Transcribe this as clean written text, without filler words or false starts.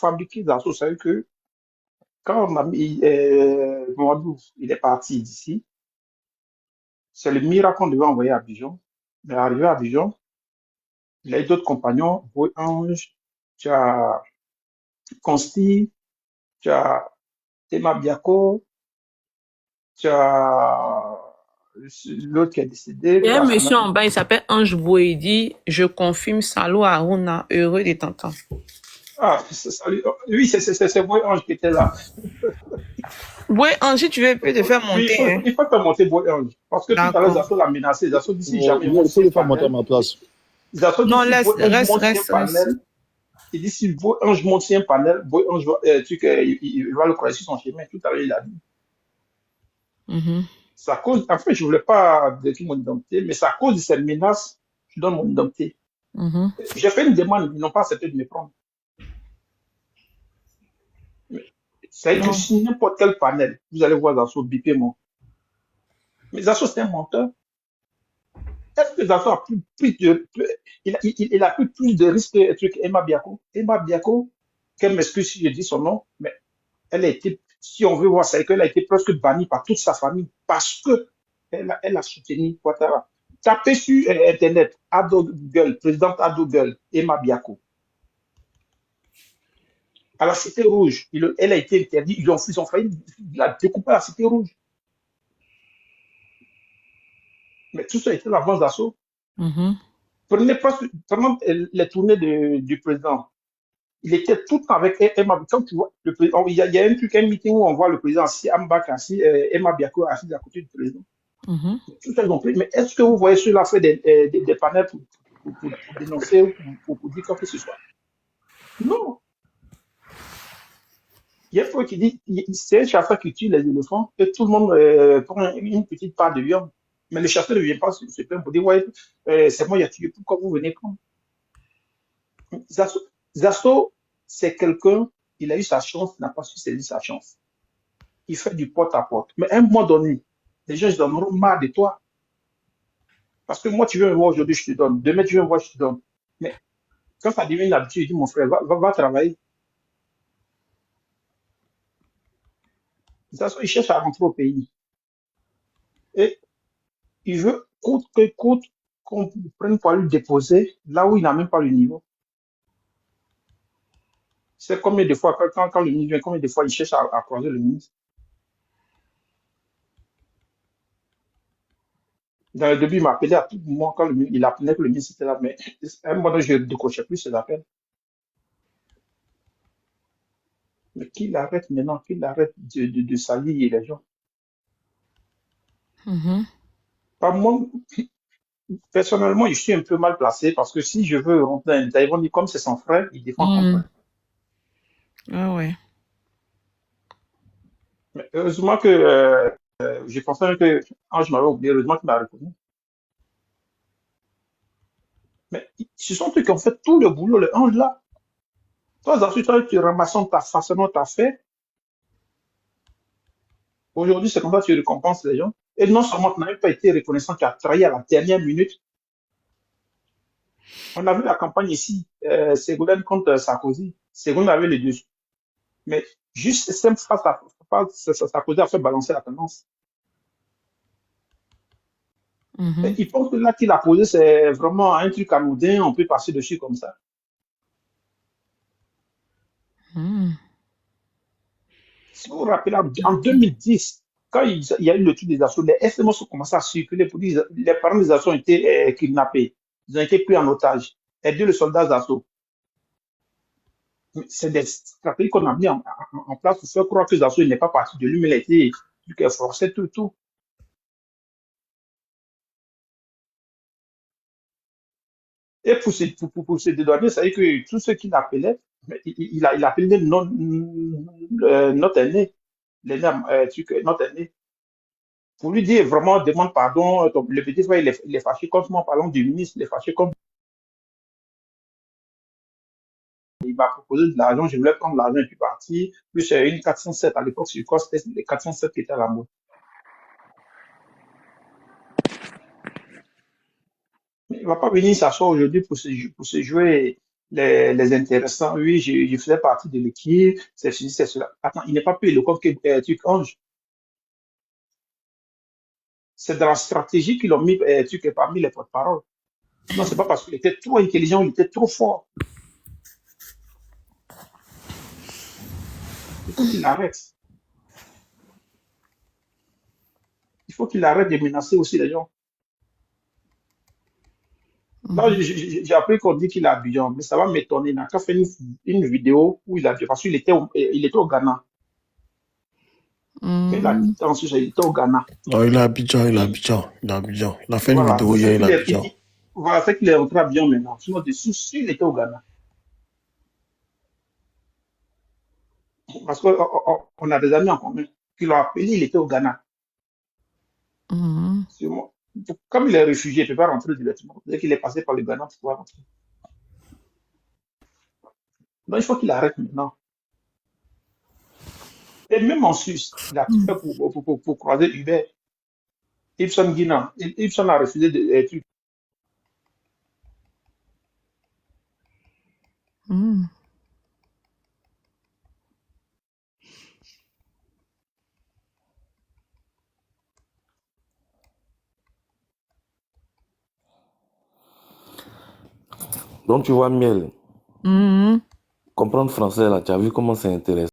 fabriqué Dassault. C'est que quand on a mis, Mamadou, il est parti d'ici, c'est le miracle qu'on devait envoyer à Abidjan. Mais arrivé à Abidjan, il a eu d'autres compagnons, Boy Ange, tu as Consti, tu as Tema Biako, tu as l'autre qui est décédé, Il y a un pas son monsieur nom. en bas, il s'appelle Ange Boué. Il dit, je confirme, Salou Aruna, heureux de t'entendre. Ah, oui, c'est Boy Ange qui était là. Boué, Ange, si tu veux, peut te faire Oui, monter, hein. il faut te monter Boy Ange. Parce que tout à l'heure, D'accord. Zasso l'a menacé. Zasso dit si jamais Il faut Montier le faire monter à panel. ma place. Zasso dit Non, si laisse, Boy Ange reste, Montien reste, reste. panel. Il dit si Boy Ange Montien panel, Boy Ange va, il va le croiser sur son chemin. Tout à l'heure, il a dit. Mhm. C'est à cause, en fait, je voulais pas décrire mon identité, mais c'est à cause de cette menace, je donne mon identité. Mhm. J'ai fait une demande, ils n'ont pas accepté de me prendre. C'est que Non. si n'importe quel panel, vous allez voir Zasso biper moi. Mais Zasso, c'est un menteur. Est-ce que Zasso a il a pris plus de risques que truc Emma Biako? Emma Biako, qu'elle m'excuse si je dis son nom, mais elle a été, si on veut voir ça, qu'elle a été presque bannie par toute sa famille parce que elle a soutenu Ouattara. Tapez sur Internet, Ado Google, présidente Ado Google, Emma Biako. À la Cité Rouge, elle a été interdite, ils ont failli la découper à la Cité Rouge. Mais tout ça a été l'avance d'assaut. Mhm. Prenez les tournées du président. Il était tout le temps avec Emma. Quand tu vois, le président, il y a un truc, un meeting où on voit le président assis, Ambak assis, Emma Biako assis à côté du président. Mhm. Tout ça, ils ont pris. Mais est-ce que vous voyez ceux-là fait des panels pour dénoncer ou pour dire quoi que ce soit? Non. Il y a un truc qui dit, c'est un chasseur qui tue les éléphants et tout le monde prend une petite part de viande. Mais le chasseur ne vient pas se plaindre pour dire, ouais, c'est moi qui ai tué, pourquoi vous venez prendre? Zasso, Zasso, c'est quelqu'un, il a eu sa chance, il n'a pas su saisir sa chance. Il fait du porte-à-porte. Mais à un moment donné, les gens ils en auront marre de toi. Parce que moi, tu veux me voir aujourd'hui, je te donne. Demain, tu veux me voir, je te donne. Mais quand ça devient une habitude, je dis, mon frère, va travailler. Zasso, il cherche à rentrer au pays. Et il veut, coûte que coûte, qu'on prenne pour lui déposer là où il n'a même pas le niveau. C'est combien de fois, quand le ministre vient, combien de fois il cherche à croiser le ministre. Dans le début, il m'appelait à tout moment quand il appelait que le ministre était là, mais à un moment donné, je ne décrochais plus ses appels. Mais qu'il arrête maintenant, qu'il arrête de salir les gens. Mhm. Pas moi, personnellement, je suis un peu mal placé parce que si je veux rentrer dans l'État, ils vont dire comme c'est son frère, il défend son Mhm. frère. Ah ouais. Mais heureusement que je pensais que Ange m'avait oublié, heureusement qu'il m'a reconnu. Mais ce sont eux qui ont fait tout le boulot, le Ange là. Toi, ensuite, toi, tu ramasses ta façon dont tu as fait. Aujourd'hui, c'est comme ça que tu récompenses les gens. Et non seulement tu n'as même pas été reconnaissant, tu as trahi à la dernière minute. On a vu la campagne ici, Ségolène contre Sarkozy. Ségolène avait les deux. Mais juste simple face à face, Sarkozy a fait balancer la tendance. Et Mhm. il pense que là qu'il a posé, c'est vraiment un truc anodin, on peut passer dessus comme ça. Mhm. Si vous vous rappelez, en 2010, quand il y a eu le truc des assauts, les SMS ont commencé à circuler pour dire que les parents des assauts ont été kidnappés. Ils ont été pris en otage. Aider le soldat d'assaut. C'est des stratégies qu'on a mis en place pour faire croire que Zasso n'est pas parti de lui, mais il a été forcé, tout, tout. Et pour se dédouaner, ça veut dire que tous ceux qui l'appelaient, il appelait notre aîné, l'aîné, notre aîné, pour lui dire vraiment, demande pardon, le petit frère, il est fâché contre moi, parlons du ministre, il est fâché contre moi. Il m'a proposé de l'argent, je voulais prendre l'argent et puis partir, plus une 407 à l'époque, sur quoi c'était les 407 qui étaient à la mode. Il ne va pas venir s'asseoir aujourd'hui pour se jouer. les intéressants. Oui, je faisais partie de l'équipe, c'est ceci, c'est cela. Attends, il n'est pas plus éloquent que truc Ange. C'est dans la stratégie qu'ils ont mis truc parmi les porte-paroles. Non, c'est pas parce qu'il était trop intelligent, il était trop fort. Il faut qu'il arrête. Il faut qu'il arrête de menacer aussi les gens. Là, j'ai appris qu'on dit qu'il est à Abidjan, mais ça va m'étonner. Il a fait une vidéo où il a parce il était au Ghana. Quand il a Mhm. quitté ensuite, il était au Ghana. Non, il est à Abidjan, il est à Et Abidjan, il est à Abidjan. Il a fait une voilà, vidéo c'est hier, ça il est qu'il à est, Abidjan. voilà, c'est qu'il est rentré à Abidjan maintenant. Sinon, dessus, il était au Ghana. Parce qu'on a des amis en commun qui l'ont appelé, il était au Ghana. Mhm. Sûrement. Comme il est réfugié, il ne peut pas rentrer directement. Dès qu'il est passé par le Ghana pour pouvoir rentrer. Donc, il faut qu'il arrête maintenant. Et même en Suisse, il a tout fait pour croiser Hubert. Ibsen Guinan. Ibsen a refusé de trucs. Mhm. Donc tu vois, Miel, Mhm. comprendre français là, tu as vu comment c'est intéressant.